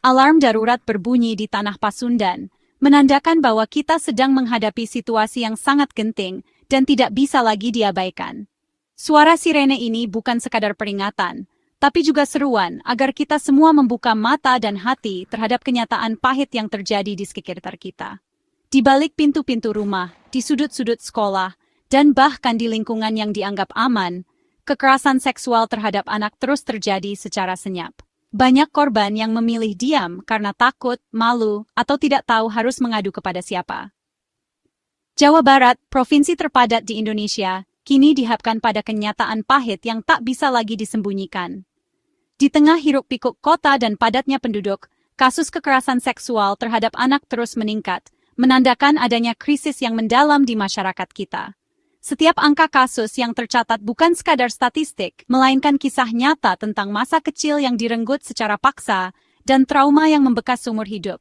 Alarm darurat berbunyi di tanah Pasundan, menandakan bahwa kita sedang menghadapi situasi yang sangat genting dan tidak bisa lagi diabaikan. Suara sirene ini bukan sekadar peringatan, tapi juga seruan agar kita semua membuka mata dan hati terhadap kenyataan pahit yang terjadi di sekitar kita. Di balik pintu-pintu rumah, di sudut-sudut sekolah, dan bahkan di lingkungan yang dianggap aman, kekerasan seksual terhadap anak terus terjadi secara senyap. Banyak korban yang memilih diam karena takut, malu, atau tidak tahu harus mengadu kepada siapa. Jawa Barat, provinsi terpadat di Indonesia, kini dihadapkan pada kenyataan pahit yang tak bisa lagi disembunyikan. Di tengah hiruk-pikuk kota dan padatnya penduduk, kasus kekerasan seksual terhadap anak terus meningkat, menandakan adanya krisis yang mendalam di masyarakat kita. Setiap angka kasus yang tercatat bukan sekadar statistik, melainkan kisah nyata tentang masa kecil yang direnggut secara paksa dan trauma yang membekas seumur hidup.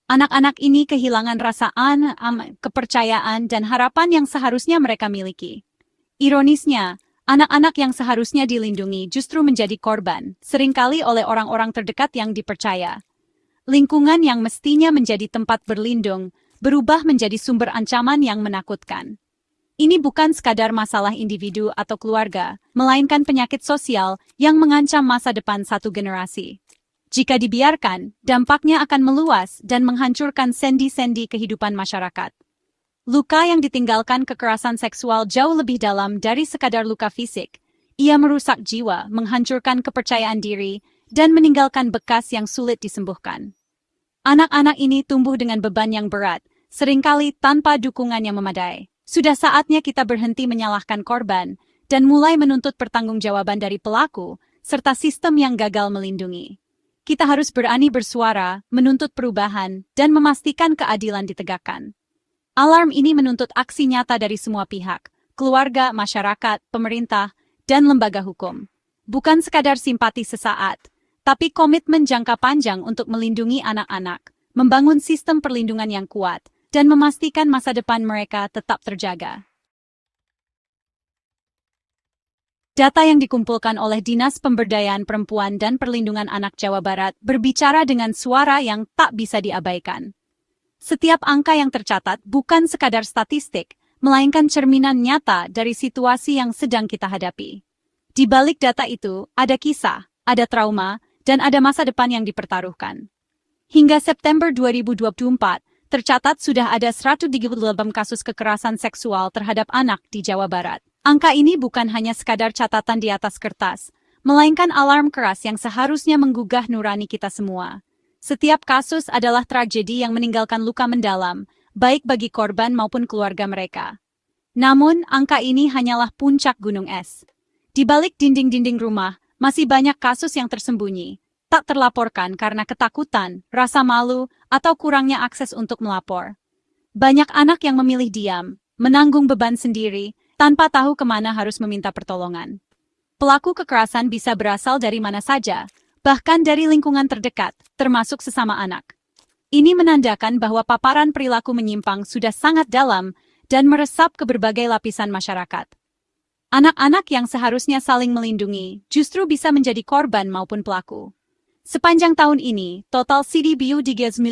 Anak-anak ini kehilangan rasa kepercayaan dan harapan yang seharusnya mereka miliki. Ironisnya, anak-anak yang seharusnya dilindungi justru menjadi korban, seringkali oleh orang-orang terdekat yang dipercaya. Lingkungan yang mestinya menjadi tempat berlindung, berubah menjadi sumber ancaman yang menakutkan. Ini bukan sekadar masalah individu atau keluarga, melainkan penyakit sosial yang mengancam masa depan satu generasi. Jika dibiarkan, dampaknya akan meluas dan menghancurkan sendi-sendi kehidupan masyarakat. Luka yang ditinggalkan kekerasan seksual jauh lebih dalam dari sekadar luka fisik. Ia merusak jiwa, menghancurkan kepercayaan diri, dan meninggalkan bekas yang sulit disembuhkan. Anak-anak ini tumbuh dengan beban yang berat, seringkali tanpa dukungan yang memadai. Sudah saatnya kita berhenti menyalahkan korban dan mulai menuntut pertanggungjawaban dari pelaku serta sistem yang gagal melindungi. Kita harus berani bersuara, menuntut perubahan, dan memastikan keadilan ditegakkan. Alarm ini menuntut aksi nyata dari semua pihak, keluarga, masyarakat, pemerintah, dan lembaga hukum. Bukan sekadar simpati sesaat, tapi komitmen jangka panjang untuk melindungi anak-anak, membangun sistem perlindungan yang kuat, dan memastikan masa depan mereka tetap terjaga. Data yang dikumpulkan oleh Dinas Pemberdayaan Perempuan dan Perlindungan Anak Jawa Barat berbicara dengan suara yang tak bisa diabaikan. Setiap angka yang tercatat bukan sekadar statistik, melainkan cerminan nyata dari situasi yang sedang kita hadapi. Di balik data itu, ada kisah, ada trauma, dan ada masa depan yang dipertaruhkan. Hingga September 2024, tercatat sudah ada 138 kasus kekerasan seksual terhadap anak di Jawa Barat. Angka ini bukan hanya sekadar catatan di atas kertas, melainkan alarm keras yang seharusnya menggugah nurani kita semua. Setiap kasus adalah tragedi yang meninggalkan luka mendalam, baik bagi korban maupun keluarga mereka. Namun, angka ini hanyalah puncak gunung es. Di balik dinding-dinding rumah, masih banyak kasus yang tersembunyi, tak terlaporkan karena ketakutan, rasa malu, atau kurangnya akses untuk melapor. Banyak anak yang memilih diam, menanggung beban sendiri, tanpa tahu kemana harus meminta pertolongan. Pelaku kekerasan bisa berasal dari mana saja, bahkan dari lingkungan terdekat, termasuk sesama anak. Ini menandakan bahwa paparan perilaku menyimpang sudah sangat dalam dan meresap ke berbagai lapisan masyarakat. Anak-anak yang seharusnya saling melindungi justru bisa menjadi korban maupun pelaku. Sepanjang tahun ini, total CDBU 96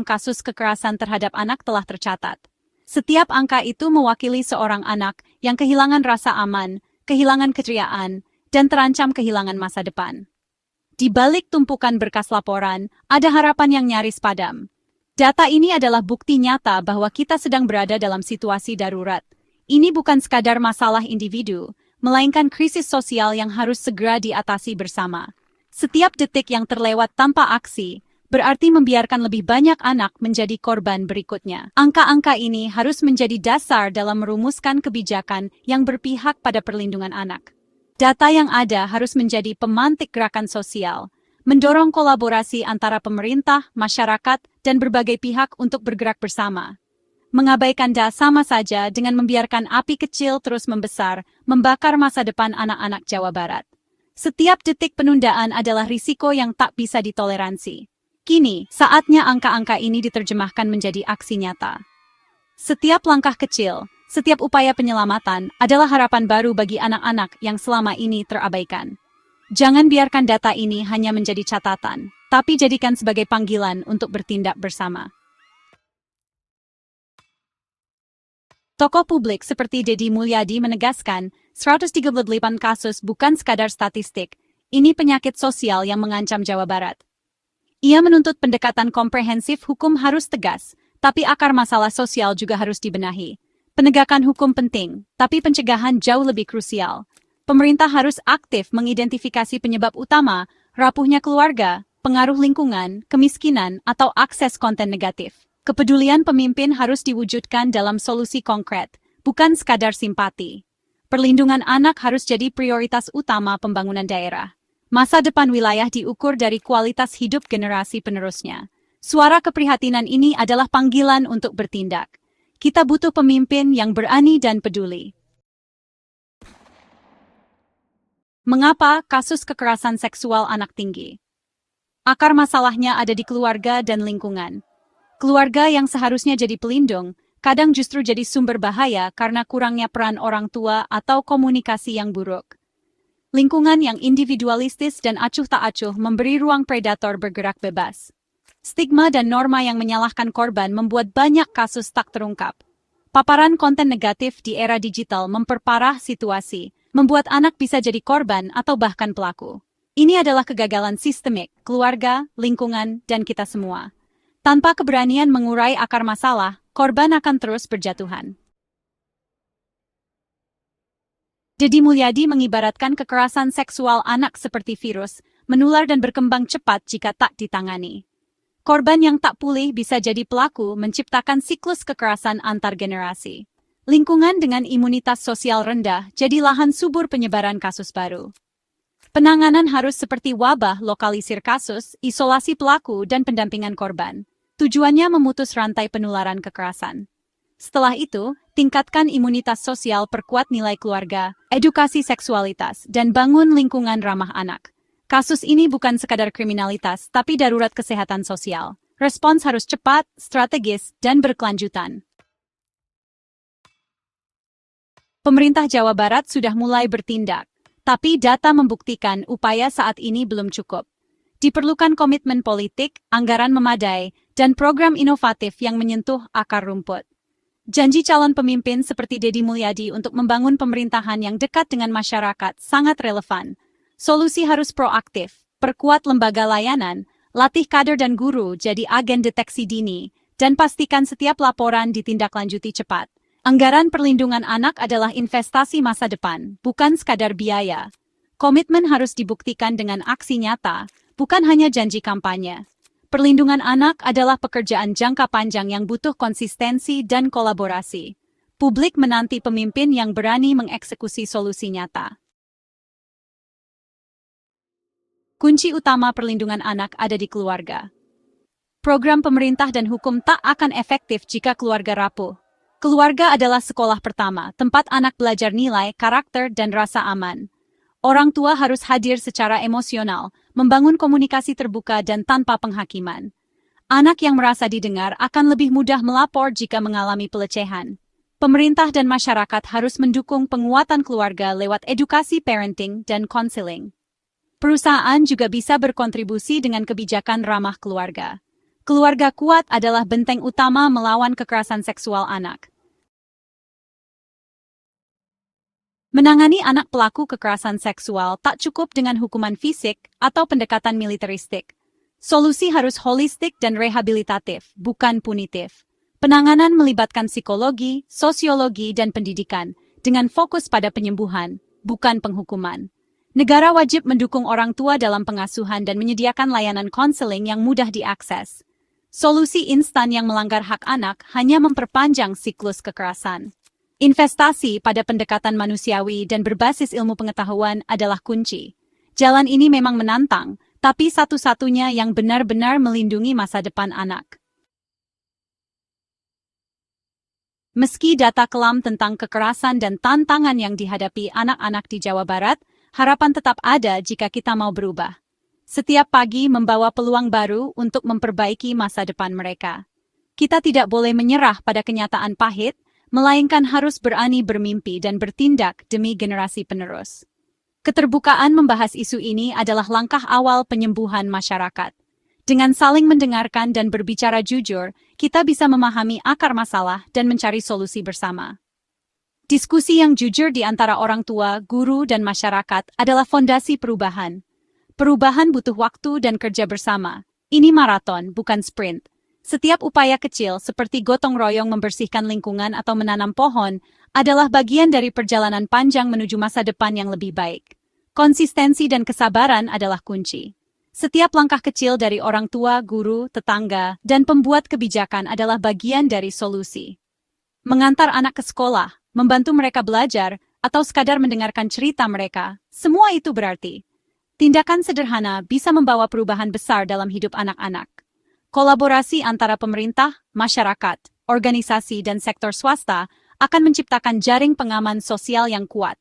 kasus kekerasan terhadap anak telah tercatat. Setiap angka itu mewakili seorang anak yang kehilangan rasa aman, kehilangan keceriaan, dan terancam kehilangan masa depan. Di balik tumpukan berkas laporan, ada harapan yang nyaris padam. Data ini adalah bukti nyata bahwa kita sedang berada dalam situasi darurat. Ini bukan sekadar masalah individu, melainkan krisis sosial yang harus segera diatasi bersama. Setiap detik yang terlewat tanpa aksi, berarti membiarkan lebih banyak anak menjadi korban berikutnya. Angka-angka ini harus menjadi dasar dalam merumuskan kebijakan yang berpihak pada perlindungan anak. Data yang ada harus menjadi pemantik gerakan sosial, mendorong kolaborasi antara pemerintah, masyarakat, dan berbagai pihak untuk bergerak bersama. Mengabaikan data sama saja dengan membiarkan api kecil terus membesar, membakar masa depan anak-anak Jawa Barat. Setiap detik penundaan adalah risiko yang tak bisa ditoleransi. Kini, saatnya angka-angka ini diterjemahkan menjadi aksi nyata. Setiap langkah kecil, setiap upaya penyelamatan adalah harapan baru bagi anak-anak yang selama ini terabaikan. Jangan biarkan data ini hanya menjadi catatan. tapi jadikan sebagai panggilan untuk bertindak bersama. Tokoh publik seperti Deddy Mulyadi menegaskan, 138 kasus bukan sekadar statistik, ini penyakit sosial yang mengancam Jawa Barat. Ia menuntut pendekatan komprehensif hukum harus tegas, tapi akar masalah sosial juga harus dibenahi. Penegakan hukum penting, tapi pencegahan jauh lebih krusial. Pemerintah harus aktif mengidentifikasi penyebab utama, rapuhnya keluarga, pengaruh lingkungan, kemiskinan, atau akses konten negatif. Kepedulian pemimpin harus diwujudkan dalam solusi konkret, bukan sekadar simpati. Perlindungan anak harus jadi prioritas utama pembangunan daerah. Masa depan wilayah diukur dari kualitas hidup generasi penerusnya. Suara keprihatinan ini adalah panggilan untuk bertindak. Kita butuh pemimpin yang berani dan peduli. Mengapa kasus kekerasan seksual anak tinggi? Akar masalahnya ada di keluarga dan lingkungan. Keluarga yang seharusnya jadi pelindung, kadang justru jadi sumber bahaya karena kurangnya peran orang tua atau komunikasi yang buruk. Lingkungan yang individualistis dan acuh tak acuh memberi ruang predator bergerak bebas. Stigma dan norma yang menyalahkan korban membuat banyak kasus tak terungkap. Paparan konten negatif di era digital memperparah situasi, membuat anak bisa jadi korban atau bahkan pelaku. Ini adalah kegagalan sistemik, keluarga, lingkungan, dan kita semua. Tanpa keberanian mengurai akar masalah, korban akan terus berjatuhan. Deddy Mulyadi mengibaratkan kekerasan seksual anak seperti virus, menular dan berkembang cepat jika tak ditangani. Korban yang tak pulih bisa jadi pelaku menciptakan siklus kekerasan antar generasi. Lingkungan dengan imunitas sosial rendah jadi lahan subur penyebaran kasus baru. Penanganan harus seperti wabah, lokalisir kasus, isolasi pelaku, dan pendampingan korban. Tujuannya memutus rantai penularan kekerasan. Setelah itu, tingkatkan imunitas sosial, perkuat nilai keluarga, edukasi seksualitas, dan bangun lingkungan ramah anak. Kasus ini bukan sekadar kriminalitas, tapi darurat kesehatan sosial. Respons harus cepat, strategis, dan berkelanjutan. Pemerintah Jawa Barat sudah mulai bertindak, tapi data membuktikan upaya saat ini belum cukup. Diperlukan komitmen politik, anggaran memadai, dan program inovatif yang menyentuh akar rumput. Janji calon pemimpin seperti Deddy Mulyadi untuk membangun pemerintahan yang dekat dengan masyarakat sangat relevan. Solusi harus proaktif, perkuat lembaga layanan, latih kader dan guru jadi agen deteksi dini, dan pastikan setiap laporan ditindaklanjuti cepat. Anggaran perlindungan anak adalah investasi masa depan, bukan sekadar biaya. Komitmen harus dibuktikan dengan aksi nyata, bukan hanya janji kampanye. Perlindungan anak adalah pekerjaan jangka panjang yang butuh konsistensi dan kolaborasi. Publik menanti pemimpin yang berani mengeksekusi solusi nyata. Kunci utama perlindungan anak ada di keluarga. Program pemerintah dan hukum tak akan efektif jika keluarga rapuh. Keluarga adalah sekolah pertama, tempat anak belajar nilai, karakter, dan rasa aman. Orang tua harus hadir secara emosional, membangun komunikasi terbuka dan tanpa penghakiman. Anak yang merasa didengar akan lebih mudah melapor jika mengalami pelecehan. Pemerintah dan masyarakat harus mendukung penguatan keluarga lewat edukasi parenting dan konseling. Perusahaan juga bisa berkontribusi dengan kebijakan ramah keluarga. Keluarga kuat adalah benteng utama melawan kekerasan seksual anak. Menangani anak pelaku kekerasan seksual tak cukup dengan hukuman fisik atau pendekatan militeristik. Solusi harus holistik dan rehabilitatif, bukan punitif. Penanganan melibatkan psikologi, sosiologi, dan pendidikan, dengan fokus pada penyembuhan, bukan penghukuman. Negara wajib mendukung orang tua dalam pengasuhan dan menyediakan layanan konseling yang mudah diakses. Solusi instan yang melanggar hak anak hanya memperpanjang siklus kekerasan. Investasi pada pendekatan manusiawi dan berbasis ilmu pengetahuan adalah kunci. Jalan ini memang menantang, tapi satu-satunya yang benar-benar melindungi masa depan anak. Meski data kelam tentang kekerasan dan tantangan yang dihadapi anak-anak di Jawa Barat, harapan tetap ada jika kita mau berubah. Setiap pagi membawa peluang baru untuk memperbaiki masa depan mereka. Kita tidak boleh menyerah pada kenyataan pahit, melainkan harus berani bermimpi dan bertindak demi generasi penerus. Keterbukaan membahas isu ini adalah langkah awal penyembuhan masyarakat. Dengan saling mendengarkan dan berbicara jujur, kita bisa memahami akar masalah dan mencari solusi bersama. Diskusi yang jujur di antara orang tua, guru, dan masyarakat adalah fondasi perubahan. Perubahan butuh waktu dan kerja bersama. Ini maraton, bukan sprint. Setiap upaya kecil seperti gotong royong membersihkan lingkungan atau menanam pohon adalah bagian dari perjalanan panjang menuju masa depan yang lebih baik. Konsistensi dan kesabaran adalah kunci. Setiap langkah kecil dari orang tua, guru, tetangga, dan pembuat kebijakan adalah bagian dari solusi. Mengantar anak ke sekolah, membantu mereka belajar, atau sekadar mendengarkan cerita mereka, semua itu berarti. Tindakan sederhana bisa membawa perubahan besar dalam hidup anak-anak. Kolaborasi antara pemerintah, masyarakat, organisasi, dan sektor swasta akan menciptakan jaring pengaman sosial yang kuat.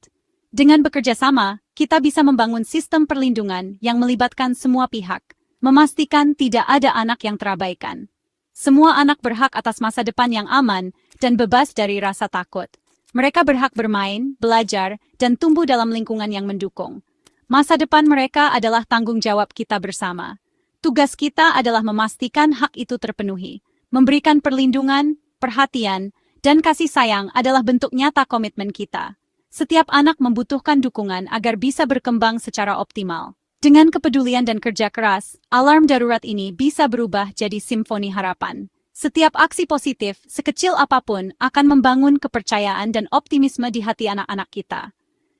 Dengan bekerja sama, kita bisa membangun sistem perlindungan yang melibatkan semua pihak, memastikan tidak ada anak yang terabaikan. Semua anak berhak atas masa depan yang aman dan bebas dari rasa takut. Mereka berhak bermain, belajar, dan tumbuh dalam lingkungan yang mendukung. Masa depan mereka adalah tanggung jawab kita bersama. Tugas kita adalah memastikan hak itu terpenuhi. Memberikan perlindungan, perhatian, dan kasih sayang adalah bentuk nyata komitmen kita. Setiap anak membutuhkan dukungan agar bisa berkembang secara optimal. Dengan kepedulian dan kerja keras, alarm darurat ini bisa berubah jadi simfoni harapan. Setiap aksi positif, sekecil apapun, akan membangun kepercayaan dan optimisme di hati anak-anak kita.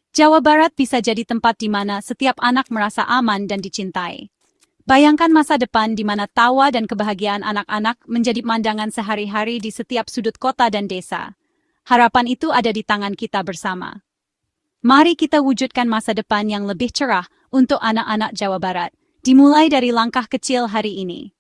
Jawa Barat bisa jadi tempat di mana setiap anak merasa aman dan dicintai. Bayangkan masa depan di mana tawa dan kebahagiaan anak-anak menjadi pemandangan sehari-hari di setiap sudut kota dan desa. Harapan itu ada di tangan kita bersama. Mari kita wujudkan masa depan yang lebih cerah untuk anak-anak Jawa Barat, dimulai dari langkah kecil hari ini.